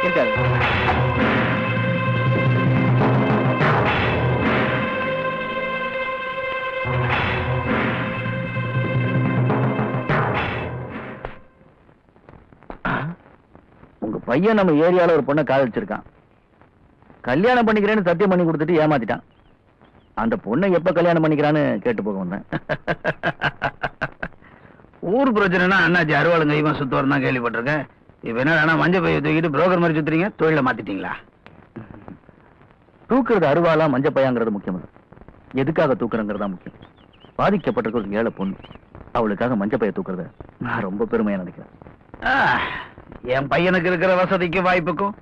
இருக்காது. உங்க பையன் நம்ம ஏரியால ஒரு பொண்ணை காதலிச்சிருக்கான். கல்யாணம் பண்ணிக்கிறேன்னு சத்தியம் பண்ணி கொடுத்துட்டு ஏமாத்திட்டான். அந்த பொண்ணை எப்ப கல்யாணம் பண்ணிக்கிறான்னு கேட்டு போக வந்தேன். ஊர் பிரச்சனைனா அண்ணாச்சி அறுவாளுங்க இவன் சுத்தவரம் தான் கேள்விப்பட்டிருக்கேன். இப்ப என்ன மஞ்சள் பைய தூக்கிட்டு புரோக்கர் மாதிரி சுத்துறீங்க? தொழில மாத்திட்டீங்களா? தூக்குறது அருவாலா மஞ்ச பையாங்கிறது முக்கியம் இல்லை, எதுக்காக தூக்குறங்கிறதா முக்கியம். பாதிக்கப்பட்டிருக்க ஒரு ஏழை பொண்ணு, அவளுக்காக மஞ்ச பைய தூக்குறத நான் ரொம்ப பெருமையா நினைக்கிறேன். என் பையனுக்கு இருக்கிற வசதிக்கு வாய்ப்புக்கும்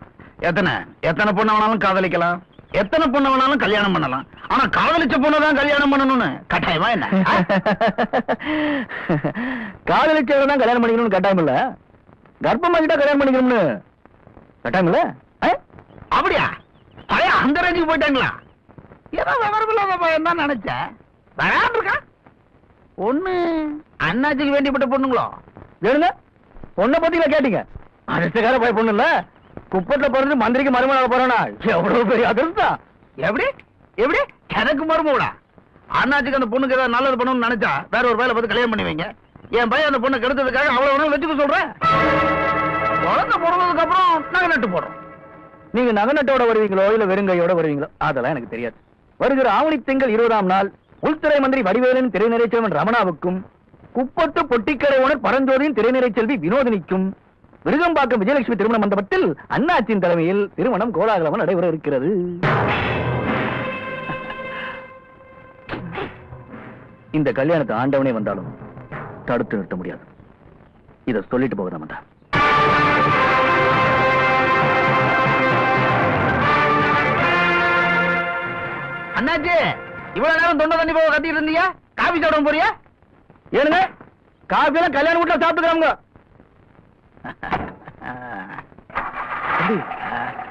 எத்தனை பொண்ணு வேணாலும் காதலிக்கலாம், எத்தனை பொண்ணு வேணாலும் கல்யாணம் பண்ணலாம். ஆனா காதலிச்ச பொண்ணுதான் கல்யாணம் பண்ணணும்னு கட்டாயமா என்ன? காதலிச்சவதான் கல்யாணம் பண்ணிக்கணும்னு கட்டாயம் இல்ல, கர்ப்பமாக்கிட்டா கல்யாணம் பண்ணிக்கணும்னு கட்டாயம் இல்ல. அப்படியா? பைய அந்த ரேஞ்சுக்கு போயிட்டாங்களா? ஏதோ விவரம் இல்லாத பையன் தான் நினைச்சேன். வராம இருக்கா ஒண்ணு அண்ணாச்சிக்கு வேண்டியப்பட்ட பொண்ணுங்களோ? வேணுங்க பொண்ணை பத்திங்களா கேட்டீங்க? அதிர்ஷ்டக்கார போய் பொண்ணு இல்ல, குப்பத்துல பிறந்து மந்திரிக்கு மருமனாக போறானா? எவ்வளவு பெரிய அதிர்ஷ்டம். எப்படி எப்படி எனக்கு மருமகளா? அண்ணாச்சிக்கு அந்த பொண்ணுக்கு ஏதாவது நல்லது பண்ணணும்னு நினைச்சா வேற ஒரு வேலை பார்த்து கல்யாணம் பண்ணி வைங்க. என் பையன் அந்த பொண்ணை கெடுத்ததுக்காக அவ்வளவு வேணும் வச்சுக்க சொல்றேன். குழந்தை பிறந்ததுக்கு அப்புறம் நகை நட்டு போடுறோம். நீங்க நகை நட்டோட வருவீங்களோ இல்ல வெறுங்கையோட வருவீங்களோ அதெல்லாம் எனக்கு தெரியாது. வருகிற ஆவணி திங்கள் 20ஆம் நாள் உள்துறை மந்திரி வடிவேலன் திரைநிறை செல்வன் ரமணாவுக்கும், குப்பத்து பொட்டிக்கடை ஓனர் பரஞ்சோதியின் திரைநிறை செல்வி வினோதினிக்கும் விருகம்பாக்கம் விஜயலட்சுமி திருமண மண்டபத்தில் அண்ணாச்சியின் தலைமையில் திருமணம் கோலாகலமாக நடைபெற இருக்கிறது. இந்த கல்யாணத்தை ஆண்டவனே வந்தாலும் தடுத்து நிறுத்த முடியாது. இதை சொல்லிட்டு போக மாட்டா. அண்ணாச்சி இவ்வளவு நேரம் தொண்டை தண்ணி போக கத்திட்டு இருந்தீங்க, காபி சாப்பிட போறியா? ஏனுங்க காபி எல்லாம் கல்யாண வீட்டுல சாப்பிட்டுக்கிறாங்க.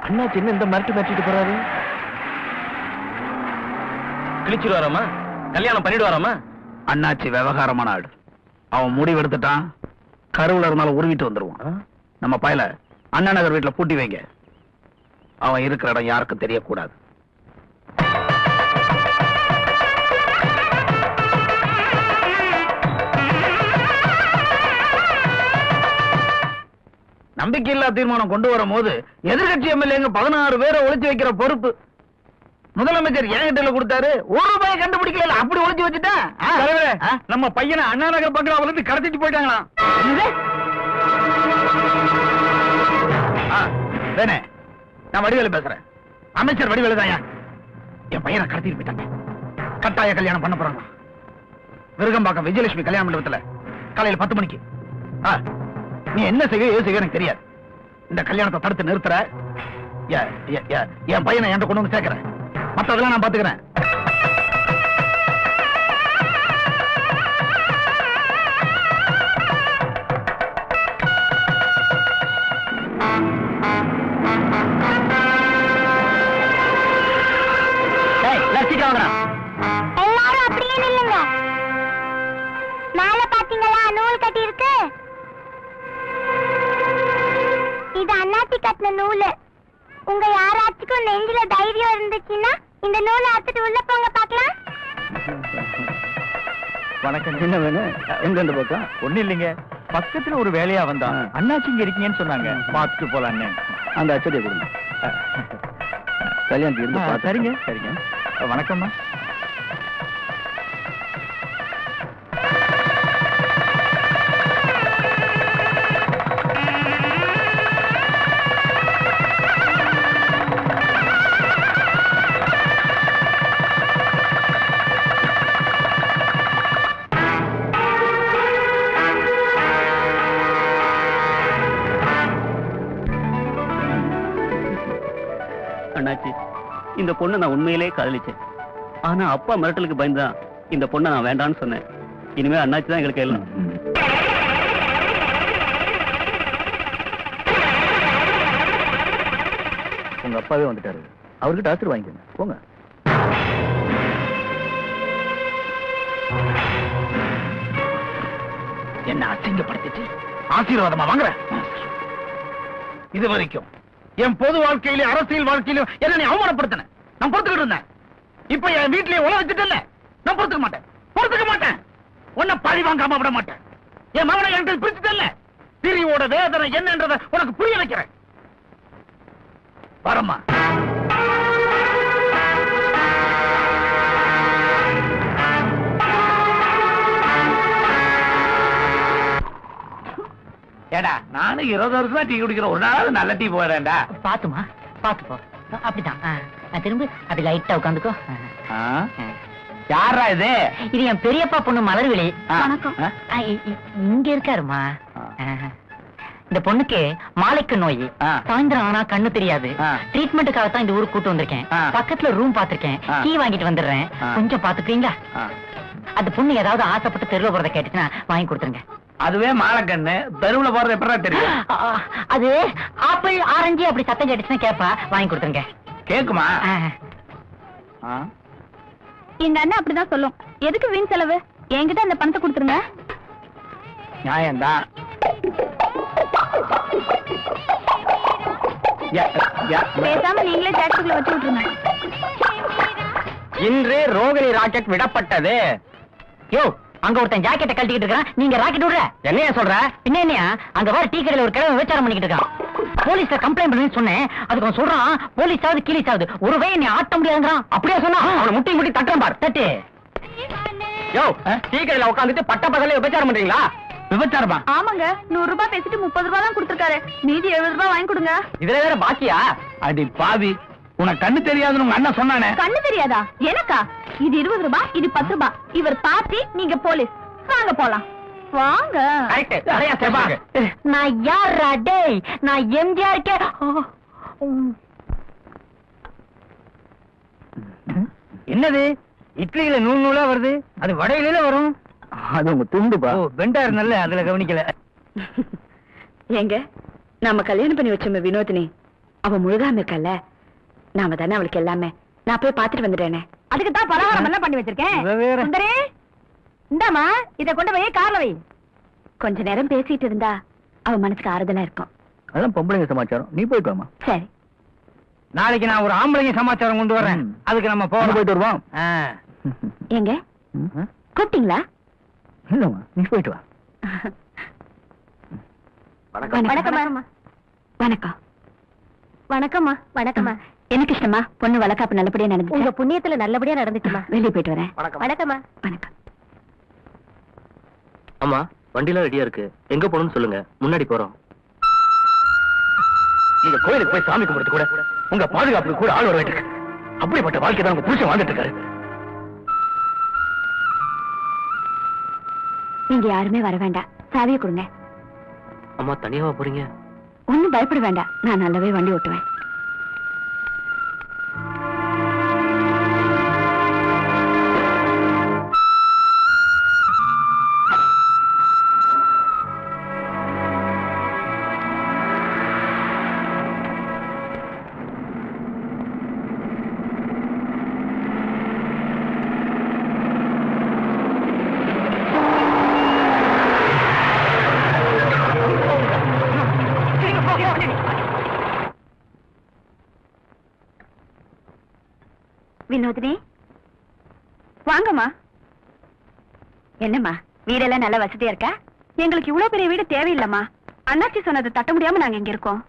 அண்ணாச்சி என்ன இந்த மரட்டு மேட்டிட்டு போறாரு? கிழிச்சிட்டு வராமா? கல்யாணம் பண்ணிட்டு வராமா? அண்ணாச்சி விவகாரமான ஆடு. அவன் முடிவு எடுத்துட்டான், கருவுல இருந்தாலும் உருவிட்டு வந்துருவான். நம்ம பயல அண்ணா நகர் வீட்டுல பூட்டி வைங்க. அவன் இருக்கிற இடம் யாருக்கும் தெரியக்கூடாது. நம்பிக்கையில்லா தீர்மானம் கொண்டு வரும் போது எதிர்கட்சி எம்எல்ஏங்க 16 பேரை ஒளிச்சு வைக்கிற பொறுப்பு முதலமைச்சர் என்கிட்ட கொடுத்தாரு. ஒரு ரூபாய் கண்டுபிடிக்கல, அப்படி ஒளிச்சு வச்சுட்டா. நம்ம பையனை அண்ணா நகர் பங்களாவில இருந்து கடத்திட்டு போயிட்டாங்களாம். வேணே, நான் வடிவேலு பேசுறேன். அமைச்சர் வடிவேலு தாயா. என் பையனை கடத்திட்டு போயிட்டாங்க. கட்டாய கல்யாணம் பண்ண போறாங்க. விருகம்பாக்கம் விஜயலட்சுமி கல்யாண மண்டபத்துல காலையில 10 மணிக்கு. நீ என்ன செய்ய ஏது செய்ய எனக்கு தெரியாது. இந்த கல்யாணத்தை தடுத்து நிறுத்துற, என் பையனை என்கிட்ட கொண்டு வந்து சேர்க்கிறேன். மற்றதெல்லாம் நான் பாத்துக்கிறேன். எல்லாரும் அப்படியே நில்லுங்க. மேல பாத்தீங்களா நூல் கட்டி இருக்கு? இது அண்ணாச்சி கட்டின நூலு. உங்க யாராச்சுக்கும் நெஞ்சில தைரியம் இருந்துச்சுன்னா இந்த நூலை அத்துட்டு உள்ள போங்க பாக்கலாம். வணக்கம். என்ன வேணும்? எங்க இந்த பக்கம்? ஒண்ணு இல்லைங்க, பக்கத்துல ஒரு வேலையா வந்தா அண்ணாச்சி இங்க இருக்கீங்கன்னு சொன்னாங்க, பார்த்துட்டு போலான்னு. அந்த அச்சடியை கொடுங்க. கல்யாணத்துக்கு இருந்து சரிங்க சரிங்க. வணக்கம்மா. அண்ணாச்சி, இந்த பொண்ணை நான் உண்மையிலே காதலிச்சேன். ஆனா அப்பா மிரட்டலுக்கு பயந்துதான் இந்த பொண்ணை நான் வேண்டான்னு சொன்னேன். இனிமே அண்ணாச்சி தான் எங்களுக்கு எல்லாம். உங்க அப்பாவே வந்துட்டாரு, அவர்கிட்ட ஆசீர்வாதம் வாங்கிக்கங்க. போங்க. என்ன அசிங்கப்படுத்திட்டு ஆசீர்வாதமா வாங்குற? இது வரைக்கும் என் பொது வாழ்க்கையிலும் அரசியல் வாழ்க்கையிலும் என்ன நீ அவமானப்படுத்தின. நான் பொறுத்துக்கிட்டு இருந்தேன். இப்ப என் வீட்லயே உல வச்சுட்டல. நான் பொறுத்துக்க மாட்டேன். உன்னை பழி வாங்காம விட மாட்டேன். என் மகனை என்கிட்ட பிரிச்சுட்டல. பிரிவோட வேதனை என்னன்றதை உனக்கு புரிய வைக்கிறேன். வரம்மா. ஏடா நானும் 20 வருஷமா டீ குடிக்கிறேன். ஒரு நாள் நல்ல டீ போயிடா. பாத்துமா பாத்து போ. அப்படிதான் நான் திரும்ப அப்படி லைட்டா உட்காந்துக்கோ. யாரா இது? இது என் பெரியப்பா பொண்ணு மலர்விழி. வணக்கம். இங்க இருக்காருமா. இந்த பொண்ணுக்கு மாலைக்கு நோய். சாயந்தரம் ஆனா கண்ணு தெரியாது. ட்ரீட்மெண்ட்டுக்காக தான் இந்த ஊருக்கு கூட்டு வந்திருக்கேன். பக்கத்துல ரூம் பாத்திருக்கேன். கீ வாங்கிட்டு வந்துடுறேன். கொஞ்சம் பாத்துக்கிறீங்களா? அந்த பொண்ணு ஏதாவது ஆசைப்பட்டு தெருவில் போறதை கேட்டுச்சுன்னா வாங்கி கொடுத்துருங்க. அதுவே மாலைக்கண்ணு தெருவுல போறது எப்படா தெரியும்? அது ஆப்பிள் ஆரஞ்சு அப்படி சத்தம் கேட்டுச்சுன்னா கேப்பா. வாங்கி கொடுத்துருங்க. கேக்குமா? எங்க அண்ணன் அப்படிதான் சொல்லும். எதுக்கு வீண் செலவு? என்கிட்ட அந்த பணத்தை கொடுத்துருங்க. நியாயம்தான். பேசாம நீங்களே டாக்ஸிக்குள்ள வச்சு விட்டுருங்க. இன்று ரோகிணி ராக்கெட் விடப்பட்டது. யோ, அங்க ஒருத்தன் ஜாக்கெட்டை கழட்டிக்கிட்டு இருக்கான். நீங்க ராக்கெட் விடுற என்னையா சொல்ற? பின்ன என்னையா? அங்க வர டீ கடையில ஒரு கிழமை விசாரம் பண்ணிக்கிட்டு இருக்கான். போலீஸ்ல கம்ப்ளைண்ட் பண்ணி சொன்னேன். அதுக்கு அவன் சொல்றான் போலீஸ் ஆகுது கீழீஸ் ஆகுது. ஒருவே நீ ஆட்ட முடியாதுங்கிறான். அப்படியே சொன்னா அவனை முட்டி தட்டுறான் பார். தட்டு. யோ, டீ கடையில உட்காந்துட்டு பட்ட பகலே விபச்சாரம் பண்றீங்களா? விபச்சாரமா? ஆமாங்க. 100 ரூபாய் பேசிட்டு 30 ரூபாய் தான் கொடுத்துருக்காரு. மீதி 70 ரூபாய் வாங்கி கொடுங்க. இதுல வேற பாக்கியா? அடி பாவி, உனக்கு கண்ணு தெரியாதுன்னு உங்க அண்ணன் சொன்னானே. கண்ணு தெரியாதா? எனக்கா? இது 20 ரூபாய், இது 10 ரூபாய். இவர் பாத்தி, நீங்க போலீஸ். வாங்க போலாம். வாங்க. நான் யாரா டேய்? நான் எம்ஜிஆர் கே. என்னது இட்லியில நூல் நூலா வருது? அது வடையில வரும். அது உங்க துண்டுப்பா. பெண்டா இருந்தால அதுல கவனிக்கல. ஏங்க நாம கல்யாணம் பண்ணி வச்சோம் வினோதினி. அவ முழுகாம இருக்கல்ல, நாம தானே அவளுக்கு எல்லாமே. நான் போய் பாத்துட்டு வந்துட்டேனே. அதுக்கு தான் பலகாரம் எல்லாம் பண்ணி வச்சிருக்கேன். சுந்தரி, இந்தாமா இத கொண்டு போய் கார்ல வை. கொஞ்ச நேரம் பேசிட்டு இருந்தா அவ மனசுக்கு ஆறுதலா இருக்கும். அதான் பொம்பளைங்க சமாச்சாரம். நீ போயிட்டு வாமா. சரி. நாளைக்கு நான் ஒரு ஆம்பளைங்க சமாச்சாரம் கொண்டு வரேன். அதுக்கு நம்ம போயிட்டு வருவோம். ஏங்க கூப்பிட்டீங்களா? இல்லம்மா, நீ போயிட்டு வா. வணக்கம்மா. வணக்கம். வணக்கம்மா. வணக்கம்மா. எனக்கு இஷ்டமா பொண்ணு வளக்காப்பு நல்லபடியா நடந்து. உங்க புண்ணியத்துல நல்லபடியா நடந்துச்சுமா. வெளியே போயிட்டு வரேன். வணக்கம்மா. வணக்கம். அம்மா வண்டிலாம் ரெடியா இருக்கு. எங்க போகணும்னு சொல்லுங்க, முன்னாடி போறோம். நீங்க கோயிலுக்கு போய் சாமி கும்பிடுறது கூட உங்க பாதுகாப்புக்கு கூட ஆள் வர வேண்டியிருக்கு. அப்படிப்பட்ட வாழ்க்கை தான் உங்க புருஷன் வாழ்ந்துட்டு இருக்காரு. நீங்க யாருமே வர வேண்டாம். சாவியை கொடுங்க. அம்மா தனியாவா போறீங்க? ஒண்ணும் பயப்பட வேண்டாம். நான் நல்லாவே வண்டி ஓட்டுவேன். வினோதினி, வாங்கம்மா. என்னம்மா வீடெல்லாம் நல்ல வசதியா இருக்கா? எங்களுக்கு இவ்வளவு பெரிய வீடு தேவையில்லம்மா. அண்ணாச்சி சொன்னது தட்ட முடியாம நாங்க இங்க இருக்கோம்.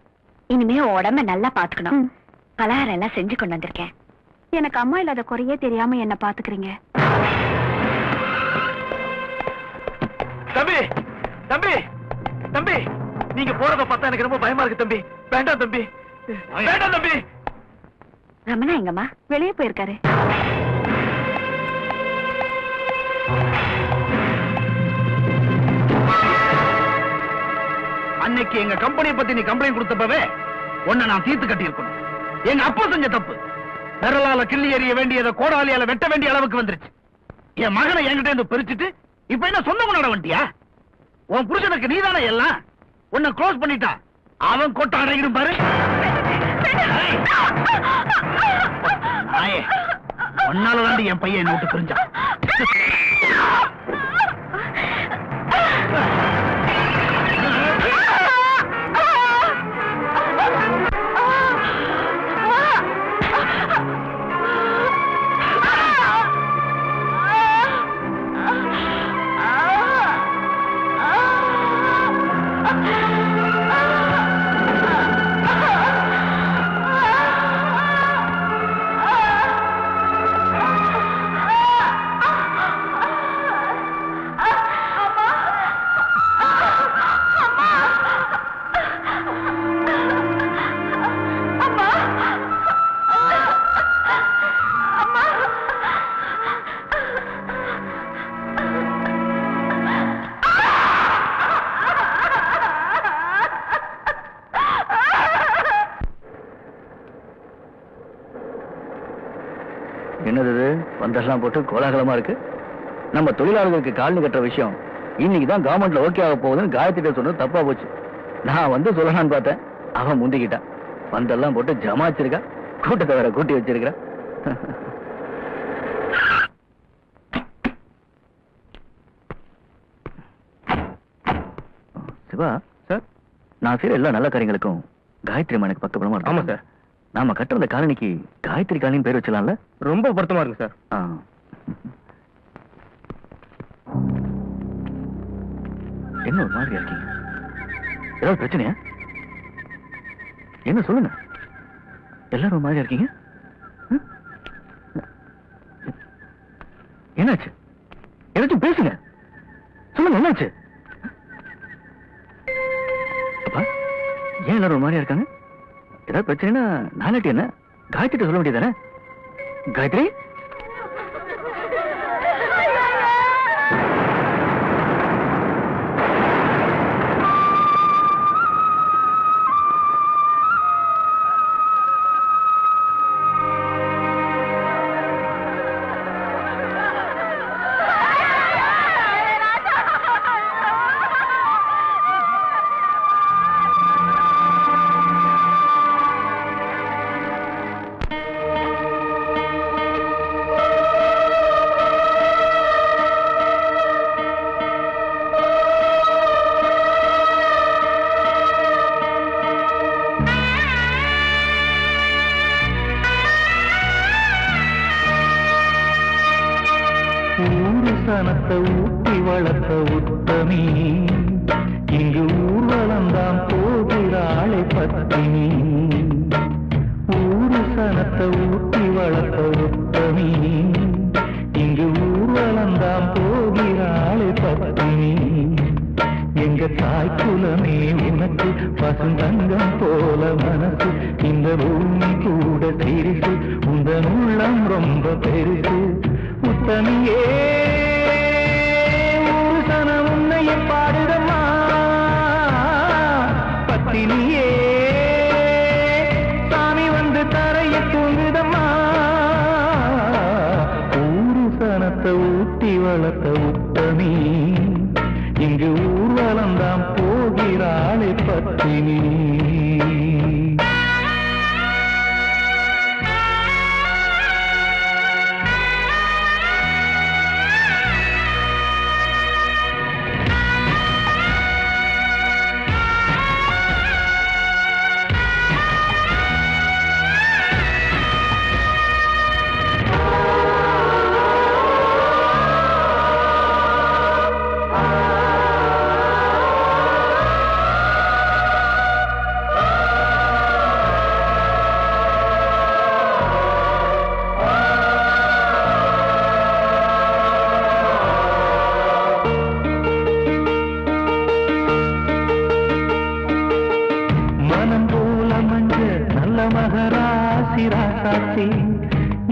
இனிமே உடம்ப நல்லா பாத்துக்கணும். பலகாரம் எல்லாம் செஞ்சு கொண்டு வந்திருக்கேன். எனக்கு அம்மா இல்லாத குறையே தெரியாம என்ன பாத்துக்கிறீங்க. தம்பி தம்பி தம்பி, நீங்க போறத பார்த்தா எனக்கு ரொம்ப பயமா இருக்கு தம்பி. வேண்டாம் தம்பி, வேண்டாம் தம்பி. ரமணா எங்கம்மா? வெளியே போயிருக்காரு. அன்னைக்கு எங்க கம்பெனியை பத்தி நீ கம்ப்ளைண்ட் கொடுத்தப்பவே உன்னை நான் தீர்த்து கட்டி இருக்கணும். எங்க அப்பா செஞ்ச தப்பு விரலால கிள்ளி எறிய வேண்டியதை கோடாலியால வெட்ட வேண்டிய அளவுக்கு வந்துருச்சு. என் மகனை என்கிட்ட இருந்து பிரிச்சுட்டு இப்ப என்ன சொந்த கொண்டாட வண்டியா? உன் புருஷனுக்கு நீதானே எல்லாம். உன்னை க்ளோஸ் பண்ணிட்டா அவன் கொட்ட அடைகிடும் பாரு. ஒன்னால தாண்டி என் பையன் என்ன விட்டு பிரிஞ்சான். என்னது இது? வந்தெல்லாம் போட்டு கோலாகலமா இருக்கு. நம்ம தொழிலாளர்களுக்கு காலனி கட்டுற விஷயம் இன்னைக்கு தான் கவர்மெண்ட்ல ஓகே ஆக போகுதுன்னு காயத்ரி சொன்னது தப்பா போச்சு. நான் வந்து சொல்லலான்னு பார்த்தேன், அவன் முந்திக்கிட்டான். வந்தெல்லாம் போட்டு ஜமாச்சிருக்கா, கூட்டத்தை வேற கூட்டி வச்சிருக்கிறா. சிவா சார், நான் செய்யற எல்லா நல்ல காரியங்களுக்கும் காயத்ரி அம்மா எனக்கு பக்கபலமா இருக்கு. ஆமா சார், நாம கட்டுற காலனிக்கு காயத்ரி காலனின்னு பேர் வச்சலாம்ல? ரொம்ப பொருத்தமா இருக்கு சார். என்ன ஒரு மாதிரி இருக்கீங்க? ஏதாவது பிரச்சனையா? என்ன சொல்லுங்க, எல்லாரும் ஒரு மாதிரி இருக்கீங்க. என்னாச்சு? ஏதாச்சும் பேசுங்க, சொல்லுங்க என்னாச்சு? அப்பா ஏன் எல்லாரும் ஒரு மாதிரியா இருக்காங்க? ஏதாவது பிரச்சனைனா நானாட்டி என்ன காயத்ரி சொல்ல வேண்டியதானே? காயத்ரி, சனத்தை ஊட்டி வளர்த்த உத்தமி இங்கு ஊர்வலந்தான் போகிறாளை பத்தினி. ஊரு சனத்தை ஊட்டி வளர்த்த உத்தமி இங்கு ஊர்வலந்தான் போகிறாளை பத்தினி. எங்க தாய் குலமே உனக்கு பசுந்தங்கம் போல மனசு. இந்த பூமி கூட சிரிசு, உந்தன் உள்ளம் ரொம்ப பெருசு. உத்தமியே ஊரு சனம் உன்னைய பாடுதம்மா. பத்தினியே சாமி வந்து தரைய தூங்குதம்மா. ஊரு சனத்தை ஊட்டி வளர்த்த உத்தமி இங்கு ஊர்வலந்தாம் போகிறாளை பத்தினி.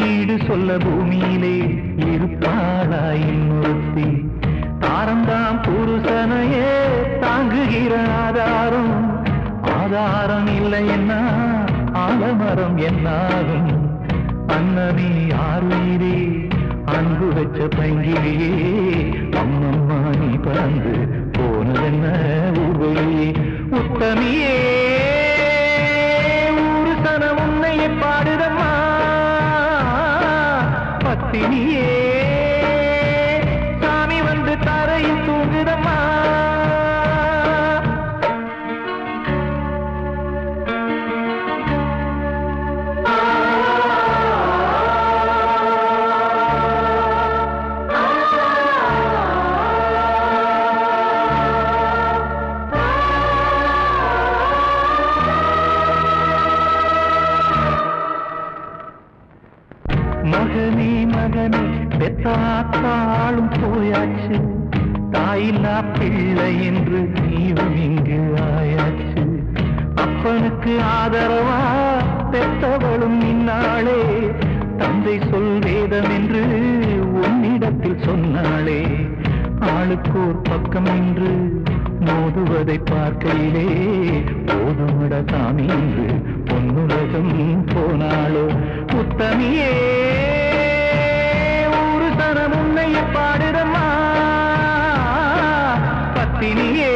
ஈடு சொல்ல பூமியிலே இருப்பாளாயின் ஒருத்தி. தாரந்தாம் புருஷனையே தாங்குகிற ஆதாரம். ஆதாரம் இல்லை என்ன ஆலமரம் என்னாகும்? அன்னமே ஆறுயிரே அன்பு வச்ச பைங்கிலேயே அம்மம்மா நீ பறந்து போனதென்ன ஊர்வலியே. உத்தமியே ஊரு சனம் உன்னைய பாடுதம்மா. பத்தினியே சாமி வந்து தரையில் தூங்குதம்மா. மகனே மகனே பெத்தாத்தாளும் போயாச்சு. தாயில்லா பிள்ளை என்று நீவும் இங்கு ஆயாச்சு. அப்பனுக்கு ஆதரவா பெத்தவளும் இந்நாளே. தந்தை சொல் வேதம் என்று உன்னிடத்தில் சொன்னாளே. ஆளுக்கோர் பக்கம் என்று மோதுவதை பார்க்கையிலே போதுமட சாமி என்று பொன்னுலகம் போனாளோ. உத்தமியே பாடுதம்மா பத்தினியே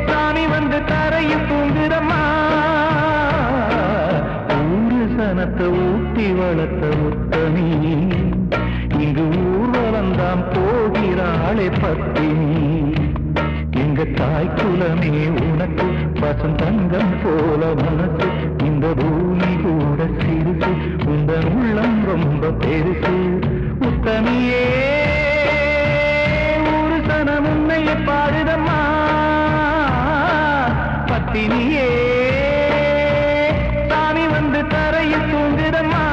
சாமி வந்து தரையில் தூங்குதம்மா ஊரு சனத்தை ஊட்டி வளர்த்த உத்தமி இங்கு ஊர்வலந்தாம் போகிறாளே பத்தினி எங்க தாய் குலமே உனக்கு பசுந்தங்கம் போல மனசு இந்த பூமி கூட சிறுசு உந்தன் உள்ளம் ரொம்ப பெருசு உத்தமியே ஒரு சனம் உன்னைய பாடுதம்மா பத்தினியே சாமி வந்து தரையில் தூங்குதம்மா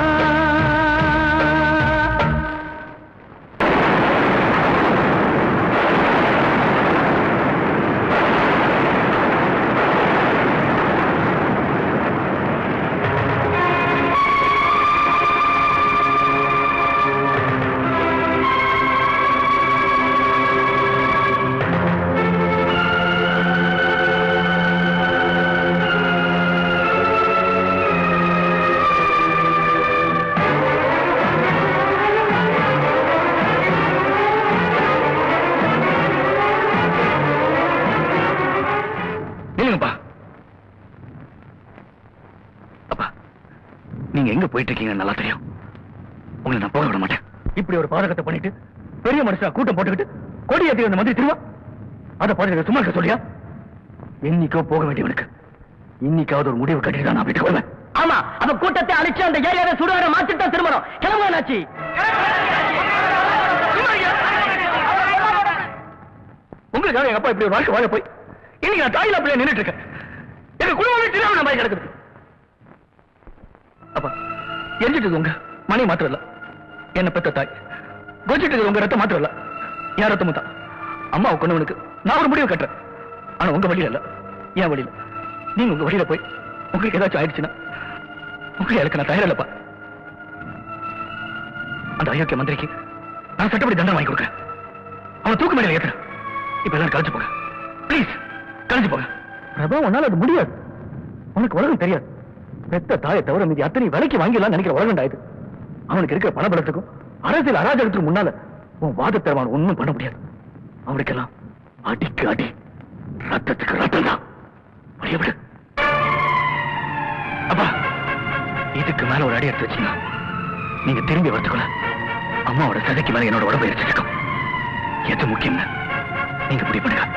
நீங்க எங்க போயிட்டு இருக்கீங்க நல்லா தெரியும். உங்களை நான் போக விட மாட்டேன். இப்படி ஒரு பாதகத்தை பண்ணிட்டு பெரிய மனுஷா கூட்டம் போட்டுக்கிட்டு கொடி ஏற்றி அந்த மந்திரி திருவா அதை பார்த்து சும்மா இருக்க சொல்லியா? என்னைக்கோ போக வேண்டியவனுக்கு இன்னைக்காவது ஒரு முடிவு கட்டிட்டு தான் நான் வீட்டுக்கு வருவேன். ஆமா, அவ கூட்டத்தை அழிச்சு அந்த ஏரியாவை சுடுகார மாத்திட்டு தான் திரும்பணும். கிளம்புனாச்சு. உங்களுக்காக எங்க அப்பா இப்படி ஒரு வாழ்க்கை வாழ போய் இன்னைக்கு நான் தாயில அப்படியே நின்றுட்டு இருக்கேன். எங்க குடும்பமே தெரியாம நான் கிடக்குது. அப்பா எரிஞ்சிட்டு உங்க மணி மாத்திரம் இல்ல, என்ன பெத்த தாய். கோச்சிட்டு உங்க ரத்தம் மாத்திரம் இல்ல, என் ரத்தமும் தான். அம்மாவை கொண்டவனுக்கு நான் ஒரு முடிவு கட்டுறேன். ஆனா உங்க வழியில இல்ல, என் வழியில. நீங்க உங்க வழியில போய் உங்களுக்கு ஏதாச்சும் ஆயிடுச்சுன்னா உங்களை எனக்கு நான் தயாரில்லப்பா. அந்த அயோக்கிய மந்திரிக்கு நான் சட்டப்படி தண்டனை வாங்கி கொடுக்குறேன். அவன் தூக்கு மேடையில் ஏத்துறேன். இப்ப எல்லாரும் கழிச்சு போக, பிளீஸ் கழிச்சு போக. பிரபா, உன்னால அது முடியாது. உனக்கு உலகம் தெரியாது. பெத்த தாயை தவிர மீதி அத்தனை விலைக்கு வாங்கிடலாம் நினைக்கிற உலகம் ஆயுது. அவனுக்கு இருக்கிற பணபலத்துக்கும் அரசியல் அராஜகத்துக்கும் முன்னால உன் வாதத்தரமான ஒண்ணும் பண்ண முடியாது. அவனுக்கெல்லாம் அடிக்கு அடி, ரத்தத்துக்கு ரத்தம் தான். விடு அப்பா. இதுக்கு மேல ஒரு அடி எடுத்து வச்சீங்க, நீங்க திரும்பி வரதுக்குள்ள அம்மாவோட சதைக்கு மேல என்னோட உடம்பு எரிச்சிருக்கும். எது முக்கியம் நீங்க முடிவு பண்ணுங்க.